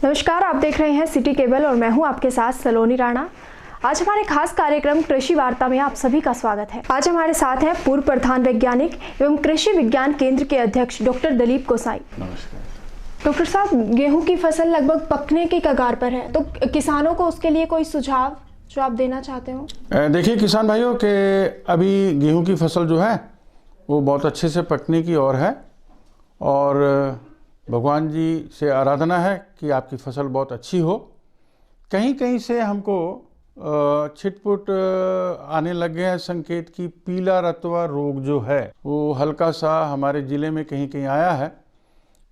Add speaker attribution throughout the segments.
Speaker 1: नमस्कार, आप देख रहे हैं सिटी केबल और मैं हूं आपके साथ सलोनी राणा। आज हमारे खास कार्यक्रम कृषि वार्ता में आप सभी का स्वागत है। आज हमारे साथ हैं पूर्व प्रधान वैज्ञानिक एवं कृषि विज्ञान केंद्र के अध्यक्ष डॉक्टर दिलीप गोसाई।
Speaker 2: नमस्कार
Speaker 1: डॉक्टर साहब, गेहूं की फसल लगभग पकने की कगार पर है, तो किसानों को उसके लिए कोई सुझाव जो आप देना चाहते हो?
Speaker 2: देखिए किसान भाइयों के अभी गेहूं की फसल जो है वो बहुत अच्छे से पकने की ओर है और भगवान जी से आराधना है कि आपकी फसल बहुत अच्छी हो। कहीं कहीं से हमको छिटपुट आने लग गए हैं संकेत कि पीला रतुआ रोग जो है वो हल्का सा हमारे ज़िले में कहीं कहीं आया है।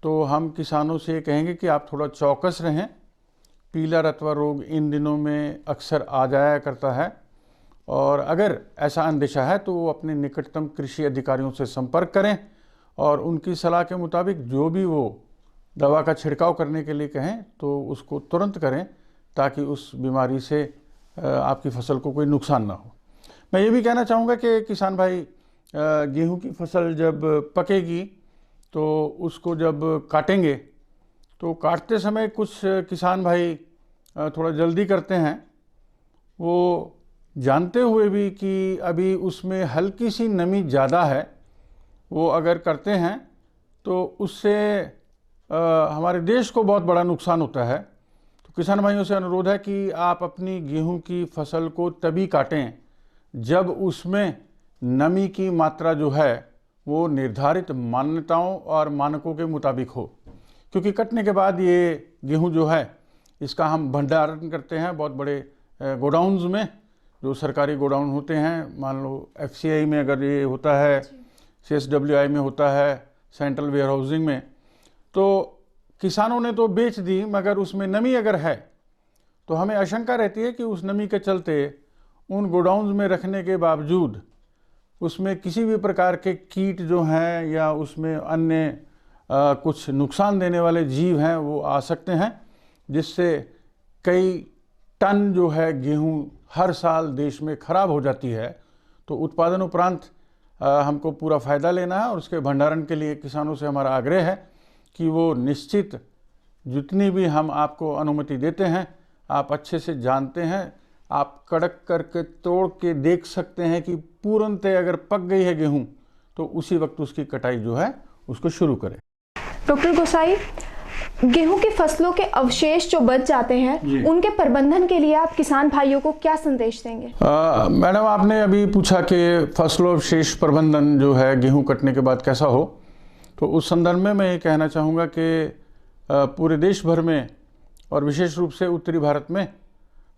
Speaker 2: तो हम किसानों से कहेंगे कि आप थोड़ा चौकस रहें। पीला रतुआ रोग इन दिनों में अक्सर आ जाया करता है और अगर ऐसा अंदेशा है तो वो अपने निकटतम कृषि अधिकारियों से संपर्क करें और उनकी सलाह के मुताबिक जो भी वो दवा का छिड़काव करने के लिए कहें तो उसको तुरंत करें ताकि उस बीमारी से आपकी फसल को कोई नुकसान ना हो। मैं ये भी कहना चाहूँगा कि किसान भाई गेहूं की फसल जब पकेगी तो उसको जब काटेंगे तो काटते समय कुछ किसान भाई थोड़ा जल्दी करते हैं, वो जानते हुए भी कि अभी उसमें हल्की सी नमी ज़्यादा है, वो अगर करते हैं तो उससे हमारे देश को बहुत बड़ा नुकसान होता है। तो किसान भाइयों से अनुरोध है कि आप अपनी गेहूं की फसल को तभी काटें जब उसमें नमी की मात्रा जो है वो निर्धारित मान्यताओं और मानकों के मुताबिक हो, क्योंकि कटने के बाद ये गेहूं जो है इसका हम भंडारण करते हैं बहुत बड़े गोडाउन्स में, जो सरकारी गोडाउन होते हैं। मान लो FCI में अगर ये होता है, CSWI में होता है, सेंट्रल वेयर हाउसिंग में, तो किसानों ने तो बेच दी मगर उसमें नमी अगर है तो हमें आशंका रहती है कि उस नमी के चलते उन गोडाउन्स में रखने के बावजूद उसमें किसी भी प्रकार के कीट जो हैं या उसमें अन्य कुछ नुकसान देने वाले जीव हैं वो आ सकते हैं, जिससे कई टन जो है गेहूं हर साल देश में ख़राब हो जाती है। तो उत्पादन उपरांत हमको पूरा फ़ायदा लेना है और उसके भंडारण के लिए किसानों से हमारा आग्रह है कि वो निश्चित जितनी भी हम आपको अनुमति देते हैं आप अच्छे से जानते हैं, आप कड़क करके तोड़ के देख सकते हैं कि पूर्णतः अगर पक गई है गेहूं तो उसी वक्त उसकी कटाई जो है उसको शुरू करें।
Speaker 1: डॉक्टर गोसाई, गेहूं की फसलों के अवशेष जो बच जाते हैं उनके प्रबंधन के लिए आप किसान भाइयों को क्या संदेश देंगे?
Speaker 2: मैडम, आपने अभी पूछा कि फसलों अवशेष प्रबंधन जो है गेहूं कटने के बाद कैसा हो, तो उस संदर्भ में मैं ये कहना चाहूँगा कि पूरे देश भर में और विशेष रूप से उत्तरी भारत में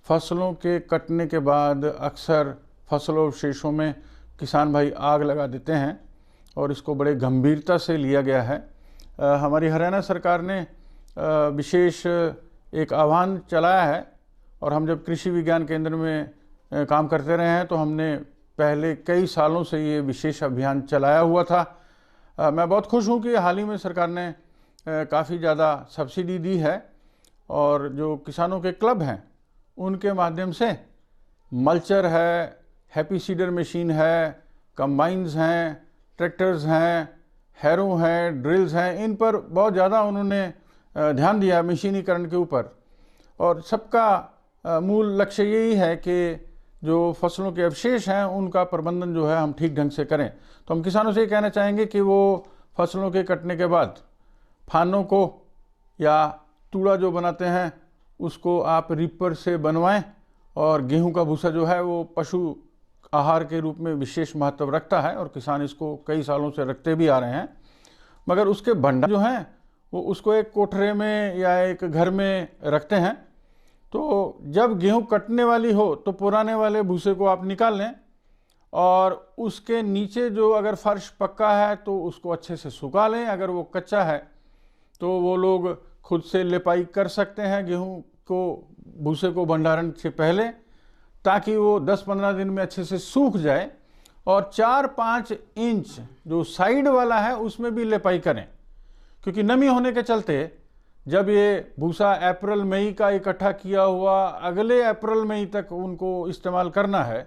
Speaker 2: फसलों के कटने के बाद अक्सर फसलों अवशेषों में किसान भाई आग लगा देते हैं और इसको बड़े गंभीरता से लिया गया है। हमारी हरियाणा सरकार ने विशेष एक आह्वान चलाया है और हम जब कृषि विज्ञान केंद्र में काम करते रहे हैं तो हमने पहले कई सालों से ये विशेष अभियान चलाया हुआ था। मैं बहुत खुश हूँ कि हाल ही में सरकार ने काफ़ी ज़्यादा सब्सिडी दी है और जो किसानों के क्लब हैं उनके माध्यम से मल्चर है, हैप्पी सीडर मशीन है, कंबाइंस हैं, ट्रैक्टर्स हैं, हैरो हैं, ड्रिल्स हैं, इन पर बहुत ज़्यादा उन्होंने ध्यान दिया मशीनीकरण के ऊपर। और सबका मूल लक्ष्य यही है कि जो फसलों के अवशेष हैं उनका प्रबंधन जो है हम ठीक ढंग से करें। तो हम किसानों से ये कहना चाहेंगे कि वो फसलों के कटने के बाद फानों को या तूड़ा जो बनाते हैं उसको आप रीपर से बनवाएं और गेहूं का भूसा जो है वो पशु आहार के रूप में विशेष महत्व रखता है और किसान इसको कई सालों से रखते भी आ रहे हैं। मगर उसके भंडार जो हैं वो उसको एक कोठरे में या एक घर में रखते हैं। तो जब गेहूं कटने वाली हो तो पुराने वाले भूसे को आप निकाल लें और उसके नीचे जो अगर फर्श पक्का है तो उसको अच्छे से सुखा लें। अगर वो कच्चा है तो वो लोग खुद से लिपाई कर सकते हैं गेहूं को, भूसे को भंडारण से पहले, ताकि वो 10-15 दिन में अच्छे से सूख जाए। और 4-5 इंच जो साइड वाला है उसमें भी लिपाई करें, क्योंकि नमी होने के चलते जब ये भूसा अप्रैल मई का इकट्ठा किया हुआ अगले अप्रैल मई तक उनको इस्तेमाल करना है,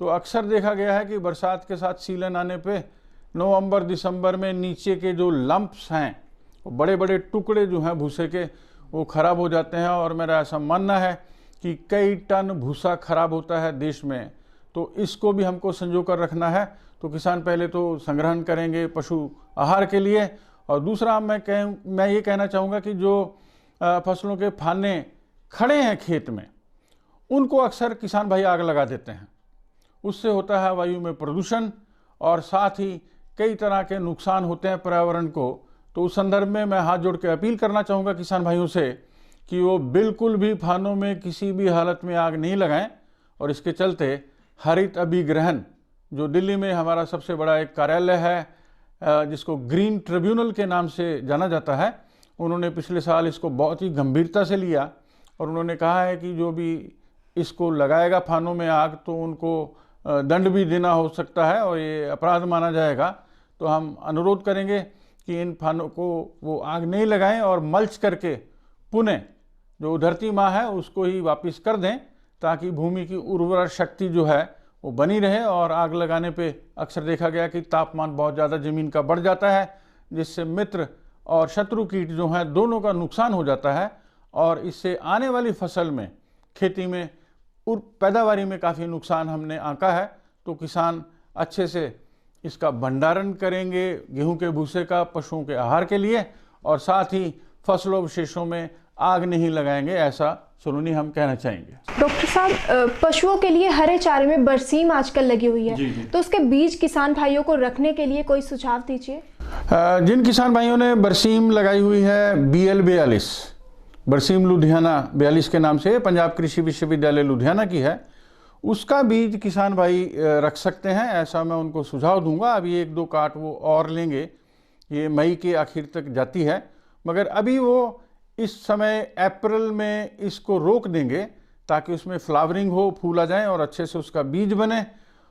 Speaker 2: तो अक्सर देखा गया है कि बरसात के साथ सीलन आने पे नवंबर दिसंबर में नीचे के जो लंप्स हैं, बड़े बड़े टुकड़े जो हैं भूसे के, वो ख़राब हो जाते हैं। और मेरा ऐसा मानना है कि कई टन भूसा खराब होता है देश में, तो इसको भी हमको संजो कर रखना है। तो किसान पहले तो संग्रहण करेंगे पशु आहार के लिए, और दूसरा मैं ये कहना चाहूँगा कि जो फसलों के फाने खड़े हैं खेत में, उनको अक्सर किसान भाई आग लगा देते हैं। उससे होता है वायु में प्रदूषण और साथ ही कई तरह के नुकसान होते हैं पर्यावरण को। तो उस संदर्भ में मैं हाथ जोड़ के अपील करना चाहूँगा किसान भाइयों से कि वो बिल्कुल भी फानों में किसी भी हालत में आग नहीं लगाएं। और इसके चलते हरित अभिग्रहण, जो दिल्ली में हमारा सबसे बड़ा एक कार्यालय है, जिसको ग्रीन ट्रिब्यूनल के नाम से जाना जाता है, उन्होंने पिछले साल इसको बहुत ही गंभीरता से लिया और उन्होंने कहा है कि जो भी इसको लगाएगा फानों में आग, तो उनको दंड भी देना हो सकता है और ये अपराध माना जाएगा। तो हम अनुरोध करेंगे कि इन फानों को वो आग नहीं लगाएं और मल्च करके पुनः जो धरती माँ है उसको ही वापस कर दें, ताकि भूमि की उर्वरा शक्ति जो है वो बनी रहे। और आग लगाने पे अक्सर देखा गया कि तापमान बहुत ज़्यादा ज़मीन का बढ़ जाता है, जिससे मित्र और शत्रु कीट जो हैं दोनों का नुकसान हो जाता है। और इससे आने वाली फसल में, खेती में, पैदावारी में काफ़ी नुकसान हमने आंका है। तो किसान अच्छे से इसका भंडारण करेंगे गेहूं के भूसे का पशुओं के आहार के लिए, और साथ ही फसलों अवशेषों में आग नहीं लगाएंगे, ऐसा सलोनी हम कहना चाहेंगे।
Speaker 1: डॉक्टर साहब, पशुओं के लिए हरे चारे में बरसीम आजकल लगी हुई है,
Speaker 2: जी।
Speaker 1: तो उसके बीज किसान भाइयों को रखने के लिए कोई सुझाव दीजिए।
Speaker 2: जिन किसान भाइयों ने बरसीम लगाई हुई है BL 42, बरसीम लुधियाना 42 के नाम से, पंजाब कृषि विश्वविद्यालय लुधियाना की है, उसका बीज किसान भाई रख सकते हैं, ऐसा मैं उनको सुझाव दूंगा। अभी 1-2 काट वो और लेंगे, ये मई के आखिर तक जाती है, मगर अभी वो इस समय अप्रैल में इसको रोक देंगे ताकि उसमें फ्लावरिंग हो, फूल आ जाए और अच्छे से उसका बीज बने।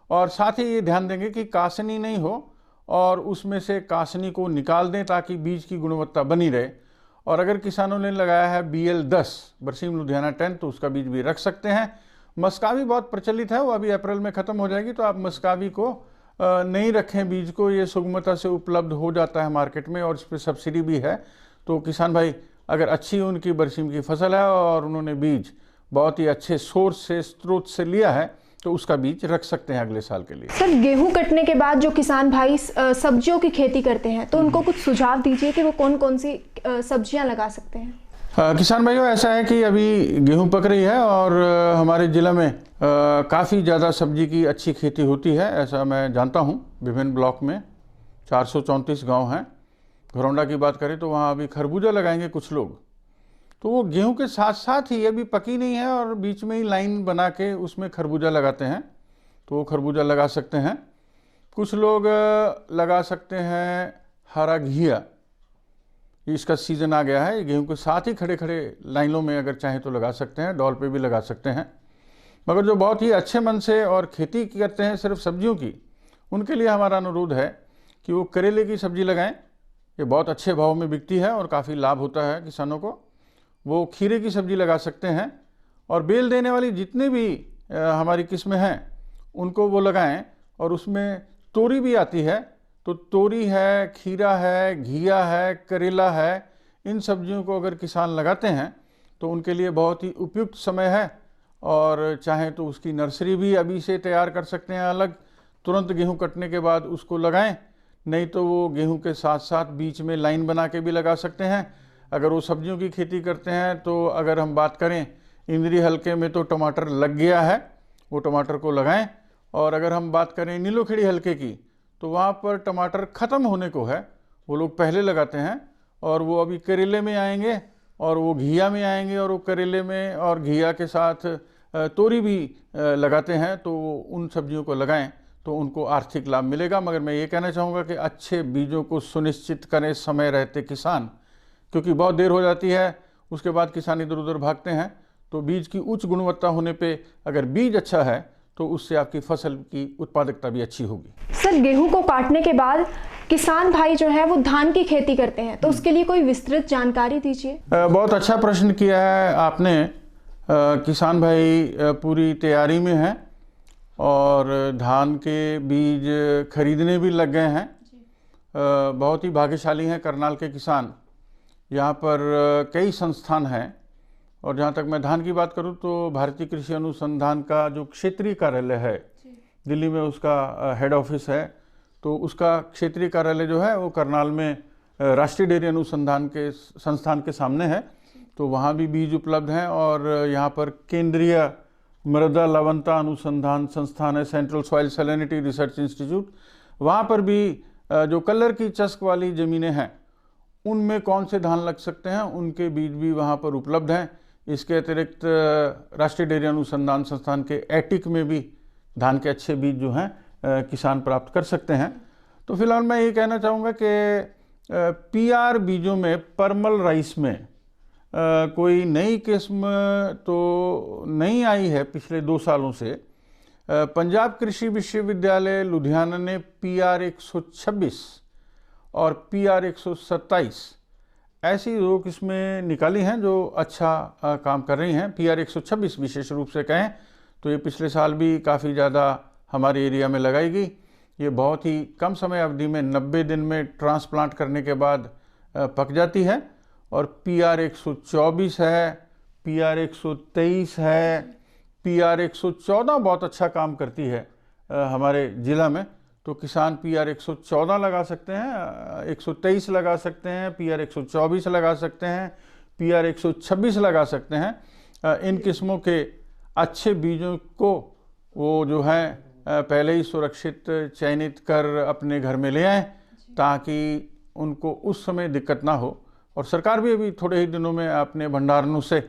Speaker 2: और साथ ही ये ध्यान देंगे कि कासनी नहीं हो और उसमें से कासनी को निकाल दें ताकि बीज की गुणवत्ता बनी रहे। और अगर किसानों ने लगाया है BL 10 बरसीम लुधियाना 10, तो उसका बीज भी रख सकते हैं। मस्कावी बहुत प्रचलित है, वो अभी अप्रैल में ख़त्म हो जाएगी, तो आप मस्कावी को नहीं रखें बीज को, ये सुगमता से उपलब्ध हो जाता है मार्केट में और इस पर सब्सिडी भी है। तो किसान भाई अगर अच्छी उनकी बरसीम की फसल है और उन्होंने बीज बहुत ही अच्छे सोर्स से, स्रोत से लिया है, तो उसका बीज रख सकते हैं अगले साल के लिए।
Speaker 1: सर, गेहूं कटने के बाद जो किसान भाई सब्जियों की खेती करते हैं, तो उनको कुछ सुझाव दीजिए कि वो कौन कौन सी सब्जियां लगा सकते हैं।
Speaker 2: किसान भाइयों, ऐसा है कि अभी गेहूं पक रही है और हमारे ज़िला में काफ़ी ज़्यादा सब्जी की अच्छी खेती होती है, ऐसा मैं जानता हूं। विभिन्न ब्लॉक में 434 गांव हैं। घरौंडा की बात करें तो वहाँ अभी खरबूजा लगाएंगे कुछ लोग, तो वो गेहूं के साथ साथ ही, अभी पकी नहीं है और बीच में ही लाइन बना के उसमें खरबूजा लगाते हैं, तो वो खरबूजा लगा सकते हैं। कुछ लोग लगा सकते हैं हरा घिया, इसका सीज़न आ गया है, गेहूं के साथ ही खड़े खड़े लाइनों में अगर चाहें तो लगा सकते हैं, डॉल पे भी लगा सकते हैं। मगर जो बहुत ही अच्छे मन से और खेती करते हैं सिर्फ सब्जियों की, उनके लिए हमारा अनुरोध है कि वो करेले की सब्ज़ी लगाएं, ये बहुत अच्छे भाव में बिकती है और काफ़ी लाभ होता है किसानों को। वो खीरे की सब्ज़ी लगा सकते हैं और बेल देने वाली जितने भी हमारी किस्में हैं उनको वो लगाएं। और उसमें तोरी भी आती है, तो तोरी है, खीरा है, घिया है, करेला है, इन सब्जियों को अगर किसान लगाते हैं तो उनके लिए बहुत ही उपयुक्त समय है। और चाहें तो उसकी नर्सरी भी अभी से तैयार कर सकते हैं अलग, तुरंत गेहूं कटने के बाद उसको लगाएं, नहीं तो वो गेहूं के साथ साथ बीच में लाइन बना के भी लगा सकते हैं। अगर वो सब्जियों की खेती करते हैं तो अगर हम बात करें इंद्री हल्के में तो टमाटर लग गया है, वो टमाटर को लगाएं। और अगर हम बात करें नीलोखेड़ी हल्के की, तो वहाँ पर टमाटर ख़त्म होने को है, वो लोग पहले लगाते हैं और वो अभी करेले में आएंगे और वो घिया में आएंगे और वो करेले में और घिया के साथ तोरी भी लगाते हैं। तो उन सब्जियों को लगाएं तो उनको आर्थिक लाभ मिलेगा। मगर मैं ये कहना चाहूँगा कि अच्छे बीजों को सुनिश्चित करें समय रहते किसान, क्योंकि बहुत देर हो जाती है, उसके बाद किसान इधर उधर भागते हैं। तो बीज की उच्च गुणवत्ता होने पे अगर बीज अच्छा है तो उससे आपकी फसल की उत्पादकता भी अच्छी होगी।
Speaker 1: सर, गेहूं को काटने के बाद किसान भाई जो है वो धान की खेती करते हैं, तो उसके लिए कोई विस्तृत जानकारी दीजिए।
Speaker 2: बहुत अच्छा प्रश्न किया है आपने। किसान भाई पूरी तैयारी में हैं और धान के बीज खरीदने भी लग गए हैं। बहुत ही भाग्यशाली हैं करनाल के किसान, यहाँ पर कई संस्थान हैं, और जहाँ तक मैं धान की बात करूँ तो भारतीय कृषि अनुसंधान का जो क्षेत्रीय कार्यालय है दिल्ली में, उसका हेड ऑफिस है। तो उसका क्षेत्रीय कार्यालय जो है वो करनाल में राष्ट्रीय डेयरी अनुसंधान के संस्थान के सामने है। तो वहाँ भी बीज उपलब्ध हैं। और यहाँ पर केंद्रीय मृदा लवणता अनुसंधान संस्थान है, central soil salinity research institute, वहाँ पर भी जो कलर की चस्क वाली ज़मीनें हैं उनमें कौन से धान लग सकते हैं उनके बीज भी वहाँ पर उपलब्ध हैं। इसके अतिरिक्त राष्ट्रीय डेयरी अनुसंधान संस्थान के एटिक में भी धान के अच्छे बीज जो हैं किसान प्राप्त कर सकते हैं। तो फिलहाल मैं ये कहना चाहूँगा कि पीआर बीजों में परमल राइस में कोई नई किस्म तो नहीं आई है पिछले 2 सालों से। पंजाब कृषि विश्वविद्यालय लुधियाना ने PR 126 और PR 127 ऐसी 2 किस्में निकाली हैं जो अच्छा काम कर रही हैं। PR 126 विशेष रूप से कहें तो ये पिछले साल भी काफ़ी ज़्यादा हमारे एरिया में लगाई गई। ये बहुत ही कम समय अवधि में 90 दिन में ट्रांसप्लांट करने के बाद पक जाती है। और PR 124 है, PR 123 है, PR 114 बहुत अच्छा काम करती है हमारे ज़िला में। तो किसान PR 114 लगा सकते हैं, 123 लगा सकते हैं, PR 124 लगा सकते हैं, PR 126 लगा सकते हैं। इन किस्मों के अच्छे बीजों को वो जो है पहले ही सुरक्षित चयनित कर अपने घर में ले आएँ ताकि उनको उस समय दिक्कत ना हो। और सरकार भी अभी थोड़े ही दिनों में अपने भंडारणों से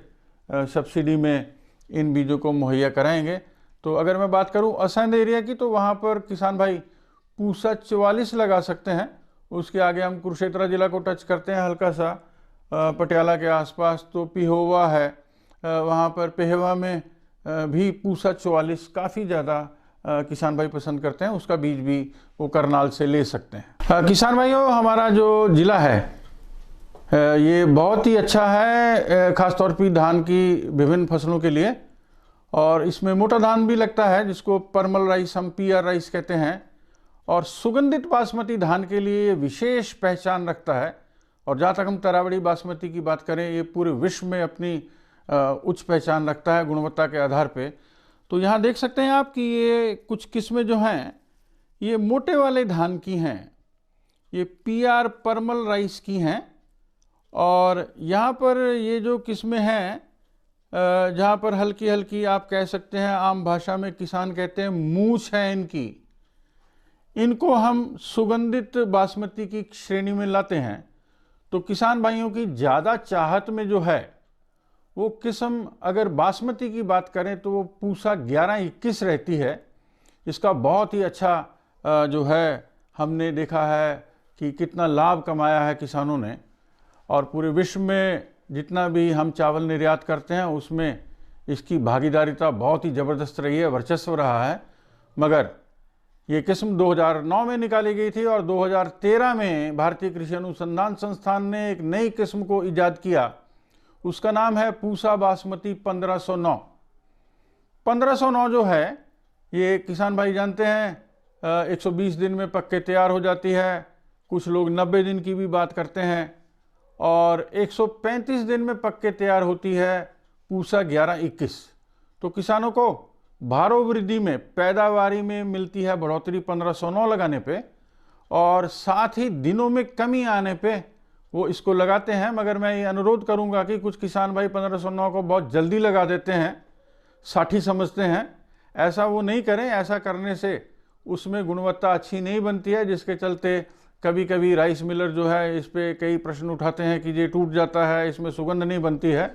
Speaker 2: सब्सिडी में इन बीजों को मुहैया कराएंगे। तो अगर मैं बात करूं असंध एरिया की तो वहाँ पर किसान भाई पूसा 44 लगा सकते हैं। उसके आगे हम कुरुक्षेत्र जिला को टच करते हैं हल्का सा, पटियाला के आसपास तो पिहोवा है, वहाँ पर पेहवा में भी पूसा 44 काफ़ी ज़्यादा किसान भाई पसंद करते हैं। उसका बीज भी वो करनाल से ले सकते हैं। किसान भाइयों, हमारा जो ज़िला है ये बहुत ही अच्छा है, ख़ास तौर पर धान की विभिन्न फसलों के लिए। और इसमें मोटा धान भी लगता है जिसको परमल राइस हम PR राइस कहते हैं। और सुगंधित बासमती धान के लिए विशेष पहचान रखता है। और जहाँ तक हम तरावड़ी बासमती की बात करें, ये पूरे विश्व में अपनी उच्च पहचान रखता है गुणवत्ता के आधार पे। तो यहाँ देख सकते हैं आप कि ये कुछ किस्में जो हैं ये मोटे वाले धान की हैं, ये PR परमल राइस की हैं। और यहाँ पर ये जो किस्में हैं जहाँ पर हल्की हल्की आप कह सकते हैं, आम भाषा में किसान कहते हैं मूछ है इनकी, इनको हम सुगंधित बासमती की श्रेणी में लाते हैं। तो किसान भाइयों की ज़्यादा चाहत में जो है वो किस्म, अगर बासमती की बात करें तो वो पूसा 11-21 रहती है। इसका बहुत ही अच्छा जो है हमने देखा है कि कितना लाभ कमाया है किसानों ने। और पूरे विश्व में जितना भी हम चावल निर्यात करते हैं उसमें इसकी भागीदारिता बहुत ही ज़बरदस्त रही है, वर्चस्व रहा है। मगर ये किस्म 2009 में निकाली गई थी और 2013 में भारतीय कृषि अनुसंधान संस्थान ने एक नई किस्म को ईजाद किया। उसका नाम है पूसा बासमती 1509। 1509 जो है ये किसान भाई जानते हैं 120 दिन में पक के तैयार हो जाती है। कुछ लोग 90 दिन की भी बात करते हैं। और 135 दिन में पक के तैयार होती है पूसा 11-21। तो किसानों को भारों वृद्धि में, पैदावारी में मिलती है बढ़ोतरी 1509 लगाने पे, और साथ ही दिनों में कमी आने पे वो इसको लगाते हैं। मगर मैं ये अनुरोध करूंगा कि कुछ किसान भाई 1509 को बहुत जल्दी लगा देते हैं, 60 समझते हैं। ऐसा वो नहीं करें। ऐसा करने से उसमें गुणवत्ता अच्छी नहीं बनती है, जिसके चलते कभी कभी राइस मिलर जो है इस पर कई प्रश्न उठाते हैं कि ये टूट जाता है, इसमें सुगंध नहीं बनती है।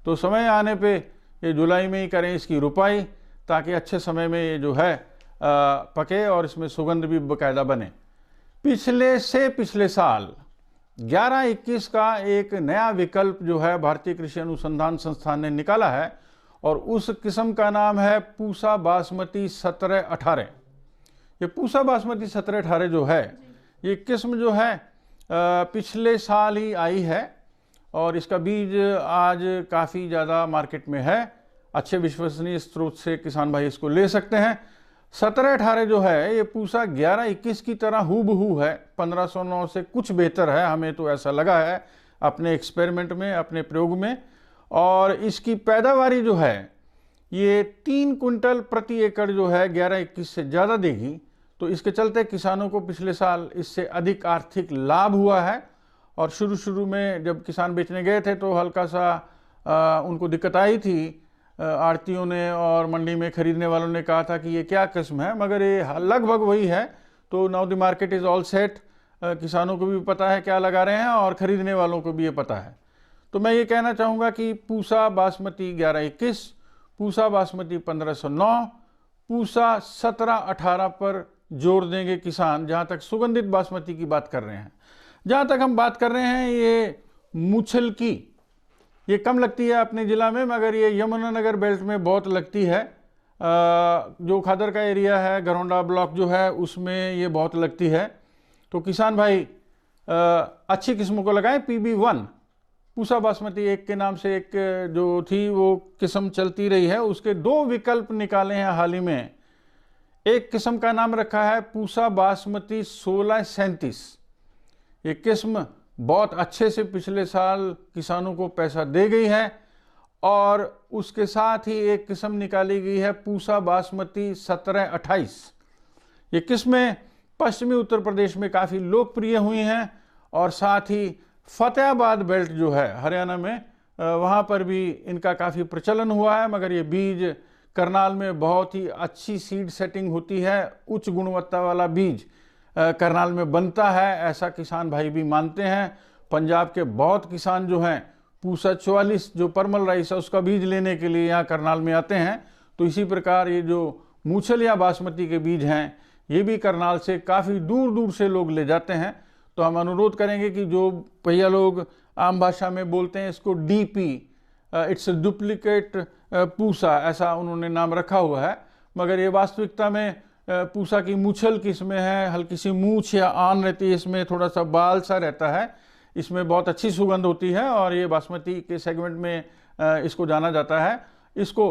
Speaker 2: तो समय आने पे ये जुलाई में ही करें इसकी रुपाई, ताकि अच्छे समय में ये जो है पके और इसमें सुगंध भी बाकायदा बने। पिछले साल 11-21 का एक नया विकल्प जो है भारतीय कृषि अनुसंधान संस्थान ने निकाला है, और उस किस्म का नाम है पूसा बासमती 1718। ये पूसा बासमती 1718 जो है ये किस्म जो है पिछले साल ही आई है, और इसका बीज आज काफ़ी ज़्यादा मार्केट में है। अच्छे विश्वसनीय स्रोत से किसान भाई इसको ले सकते हैं। 1718 जो है ये पूसा 11-21 की तरह हूबहू है, 1509 से कुछ बेहतर है, हमें तो ऐसा लगा है। अपने एक्सपेरिमेंट में, अपने प्रयोग में। और इसकी पैदावारी जो है ये 3 कुंटल प्रति एकड़ जो है 11-21 से ज़्यादा देगी। तो इसके चलते किसानों को पिछले साल इससे अधिक आर्थिक लाभ हुआ है। और शुरू में जब किसान बेचने गए थे तो हल्का सा उनको दिक्कत आई थी। आड़तियों ने और मंडी में खरीदने वालों ने कहा था कि ये क्या किस्म है, मगर ये लगभग वही है। तो now the market is all set. किसानों को भी पता है क्या लगा रहे हैं और ख़रीदने वालों को भी ये पता है। तो मैं ये कहना चाहूँगा कि पूसा बासमती 11-21, पूसा बासमती 1509, पूसा 17-18 पर जोर देंगे किसान, जहाँ तक सुगंधित बासमती की बात कर रहे हैं। जहाँ तक हम बात कर रहे हैं ये मूछल की, ये कम लगती है अपने ज़िला में, मगर ये यमुनानगर बेल्ट में बहुत लगती है। जो खादर का एरिया है, गरौंडा ब्लॉक जो है, उसमें ये बहुत लगती है। तो किसान भाई अच्छी किस्मों को लगाएं। PB1 पूसा बासमती एक के नाम से एक जो थी वो किस्म चलती रही है, उसके 2 विकल्प निकाले हैं हाल ही में। एक किस्म का नाम रखा है पूसा बासमती 1637। ये किस्म बहुत अच्छे से पिछले साल किसानों को पैसा दे गई है। और उसके साथ ही एक किस्म निकाली गई है पूसा बासमती 1728। ये किस्में पश्चिमी उत्तर प्रदेश में काफ़ी लोकप्रिय हुई हैं। और साथ ही फतेहाबाद बेल्ट जो है हरियाणा में, वहाँ पर भी इनका काफ़ी प्रचलन हुआ है। मगर ये बीज करनाल में बहुत ही अच्छी सीड सेटिंग होती है, उच्च गुणवत्ता वाला बीज करनाल में बनता है, ऐसा किसान भाई भी मानते हैं। पंजाब के बहुत किसान जो हैं पूसा 44 जो परमल राइस है उसका बीज लेने के लिए यहाँ करनाल में आते हैं। तो इसी प्रकार ये जो मूछल या बासमती के बीज हैं ये भी करनाल से काफ़ी दूर दूर से लोग ले जाते हैं। तो हम अनुरोध करेंगे कि जो भैया लोग आम भाषा में बोलते हैं इसको DP, इट्स डुप्लीकेट पूसा, ऐसा उन्होंने नाम रखा हुआ है, मगर ये वास्तविकता में पूसा की मूछल किस्में हैं। हल्की सी मूछ या आन रहती है, इसमें थोड़ा सा बाल सा रहता है, इसमें बहुत अच्छी सुगंध होती है और ये बासमती के सेगमेंट में इसको जाना जाता है। इसको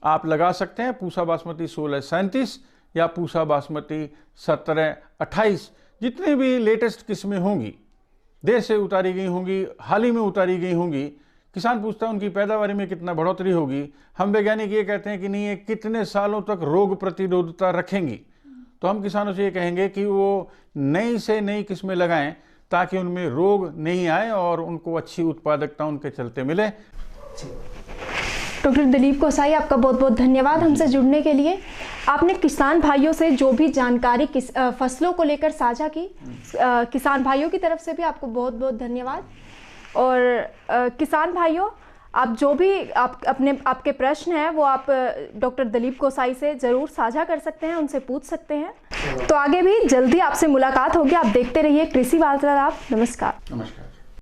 Speaker 2: आप लगा सकते हैं पूसा बासमती 1637 या पूसा बासमती 1728। जितनी भी लेटेस्ट किस्में होंगी, देर से उतारी गई होंगी, हाल ही में उतारी गई होंगी, किसान पूछता है उनकी पैदावारी में कितना बढ़ोतरी होगी। हम वैज्ञानिक ये कहते हैं कि नहीं, ये कितने सालों तक रोग प्रतिरोधकता रखेंगी। तो हम किसानों से ये कहेंगे कि वो नई से नई किस्में लगाएं ताकि उनमें रोग नहीं आए और उनको अच्छी उत्पादकता उनके चलते मिले।
Speaker 1: डॉक्टर दिलीप गोसाई, आपका बहुत बहुत धन्यवाद हमसे जुड़ने के लिए। आपने किसान भाइयों से जो भी जानकारी फसलों को लेकर साझा की, किसान भाइयों की तरफ से भी आपको बहुत बहुत धन्यवाद। और किसान भाइयों, आप जो भी आपके प्रश्न हैं वो आप डॉक्टर दिलीप गोसाई से ज़रूर साझा कर सकते हैं, उनसे पूछ सकते हैं। तो आगे भी जल्दी आपसे मुलाकात होगी। आप देखते रहिए कृषि वार्तालाप। नमस्कार।